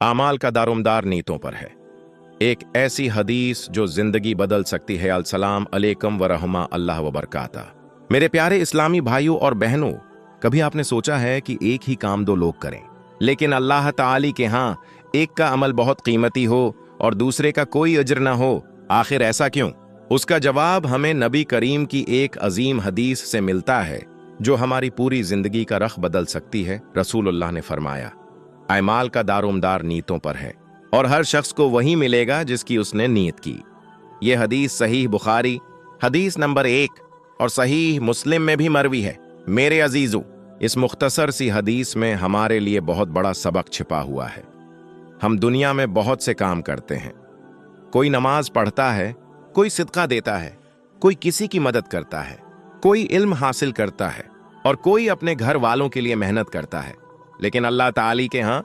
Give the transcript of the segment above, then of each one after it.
आमाल का दारोमदार नीतों पर है। एक ऐसी हदीस जो जिंदगी बदल सकती है। अलसलाम अलैकुम व रहमा अल्लाह व बरकाता। मेरे प्यारे इस्लामी भाइयों और बहनों, कभी आपने सोचा है कि एक ही काम दो लोग करें, लेकिन अल्लाह ताली के यहाँ एक का अमल बहुत कीमती हो और दूसरे का कोई अजर ना हो? आखिर ऐसा क्यों? उसका जवाब हमें नबी करीम की एक अजीम हदीस से मिलता है जो हमारी पूरी जिंदगी का रख बदल सकती है। रसूलुल्लाह ने फरमाया, अमाल का दारोमदार नीयतों पर है और हर शख्स को वही मिलेगा जिसकी उसने नीयत की। यह हदीस सहीह बुखारी हदीस नंबर 1 और सहीह मुस्लिम में भी मरवी है। मेरे अजीजों, इस मुख्तसर सी हदीस में हमारे लिए बहुत बड़ा सबक छिपा हुआ है। हम दुनिया में बहुत से काम करते हैं। कोई नमाज पढ़ता है, कोई सिदका देता है, कोई किसी की मदद करता है, कोई इल्म हासिल करता है और कोई अपने घर वालों के लिए मेहनत करता है। लेकिन अल्लाह ताली के यहाँ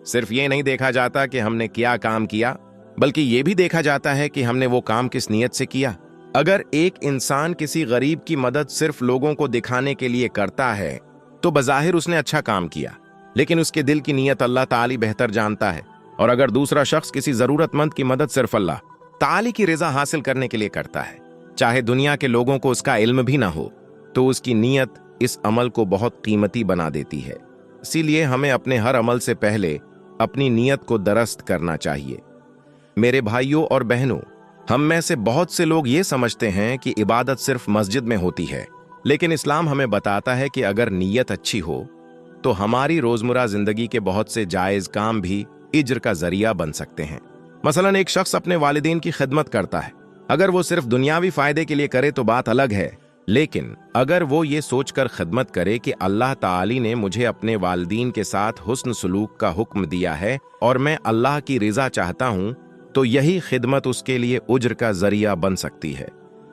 सिर्फ ये नहीं देखा जाता कि हमने क्या काम किया, बल्कि ये भी देखा जाता है कि हमने वो काम किस नीयत से किया। अगर एक इंसान किसी गरीब की मदद सिर्फ लोगों को दिखाने के लिए करता है तो बज़ाहिर उसने अच्छा काम किया, लेकिन उसके दिल की नीयत अल्लाह ताली बेहतर जानता है। और अगर दूसरा शख्स किसी जरूरतमंद की मदद सिर्फ अल्लाह ताली की रजा हासिल करने के लिए करता है, चाहे दुनिया के लोगों को उसका इल्म भी ना हो, तो उसकी नीयत इस अमल को बहुत कीमती बना देती है। इसीलिए हमें अपने हर अमल से पहले अपनी नीयत को दुरुस्त करना चाहिए। मेरे भाइयों और बहनों, हम में से बहुत से लोग ये समझते हैं कि इबादत सिर्फ मस्जिद में होती है, लेकिन इस्लाम हमें बताता है कि अगर नीयत अच्छी हो तो हमारी रोजमर्रा जिंदगी के बहुत से जायज काम भी इज्र का जरिया बन सकते हैं। मसलन एक शख्स अपने वालिदैन की खिदमत करता है। अगर वो सिर्फ दुनियावी फायदे के लिए करे तो बात अलग है, लेकिन अगर वो ये सोचकर खिदमत करे कि अल्लाह ताली ने मुझे अपने वालिदैन के साथ हुस्न सलूक का हुक्म दिया है और मैं अल्लाह की रजा चाहता हूँ, तो यही खिदमत उसके लिए उज्र का जरिया बन सकती है।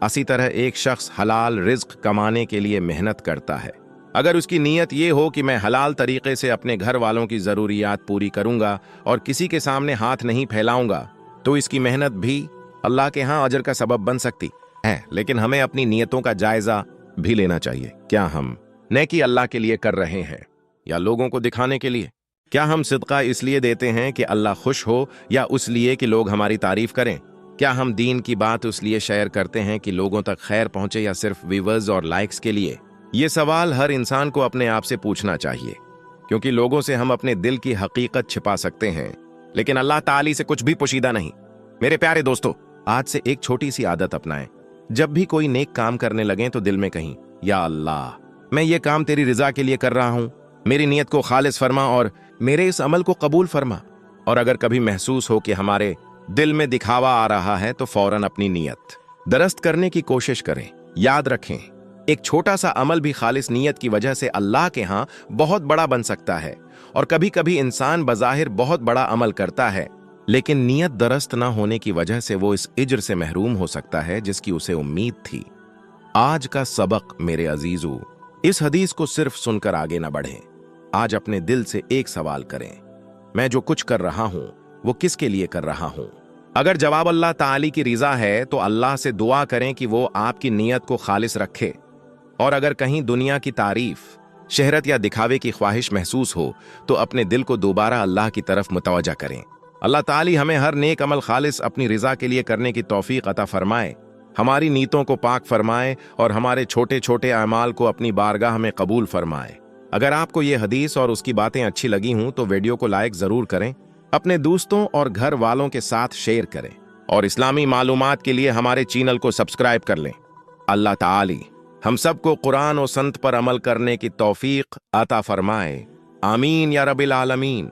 इसी तरह एक शख्स हलाल रिज्क कमाने के लिए मेहनत करता है। अगर उसकी नीयत ये हो कि मैं हलाल तरीके से अपने घर वालों की ज़रूरियात पूरी करूंगा और किसी के सामने हाथ नहीं फैलाऊंगा, तो इसकी मेहनत भी अल्लाह के यहाँ अजर का सबब बन सकती है। लेकिन हमें अपनी नीयतों का जायजा भी लेना चाहिए। क्या हम नेकी अल्लाह के लिए कर रहे हैं या लोगों को दिखाने के लिए? क्या हम सिदका इसलिए देते हैं कि अल्लाह खुश हो या उस लिए कि लोग हमारी तारीफ करें? क्या हम दीन की बात उस लिए शेयर करते हैं कि लोगों तक खैर पहुंचे या सिर्फ व्यूअर्स और लाइक्स के लिए? ये सवाल हर इंसान को अपने आप से पूछना चाहिए, क्योंकि लोगों से हम अपने दिल की हकीकत छिपा सकते हैं, लेकिन अल्लाह ताली से कुछ भी पोशीदा नहीं। मेरे प्यारे दोस्तों, आज से एक छोटी सी आदत अपनाएं। जब भी कोई नेक काम करने लगें तो दिल में कहीं, या अल्लाह, मैं ये काम तेरी रजा के लिए कर रहा हूं, मेरी नीयत को खालिस फरमा और मेरे इस अमल को कबूल फरमा। और अगर कभी महसूस हो कि हमारे दिल में दिखावा आ रहा है तो फौरन अपनी नीयत दुरुस्त करने की कोशिश करें। याद रखें, एक छोटा सा अमल भी खालिस नीयत की वजह से अल्लाह के यहाँ बहुत बड़ा बन सकता है। और कभी कभी इंसान बज़ाहिर बहुत बड़ा अमल करता है, लेकिन नीयत दुरुस्त ना होने की वजह से वो इस इज्र से महरूम हो सकता है जिसकी उसे उम्मीद थी। आज का सबक मेरे अजीजों, इस हदीस को सिर्फ सुनकर आगे ना बढ़ें। आज अपने दिल से एक सवाल करें, मैं जो कुछ कर रहा हूं वो किसके लिए कर रहा हूं? अगर जवाब अल्लाह ताली की रजा है तो अल्लाह से दुआ करें कि वो आपकी नीयत को खालिस रखे। और अगर कहीं दुनिया की तारीफ, शहरत या दिखावे की ख्वाहिश महसूस हो तो अपने दिल को दोबारा अल्लाह की तरफ मुतवज्जा करें। अल्लाह ताली हमें हर नेक अमल खालिस अपनी रजा के लिए करने की तौफीक अता फरमाए, हमारी नीयतों को पाक फरमाए और हमारे छोटे छोटे अमाल को अपनी बारगाह में कबूल फरमाए। अगर आपको ये हदीस और उसकी बातें अच्छी लगी हों तो वीडियो को लाइक जरूर करें, अपने दोस्तों और घर वालों के साथ शेयर करें और इस्लामी मालूमात के लिए हमारे चैनल को सब्सक्राइब कर लें। अल्लाह ताली हम सबको कुरान और संत पर अमल करने की तौफीक अता फरमाए। आमीन या रब्बिल आलमीन।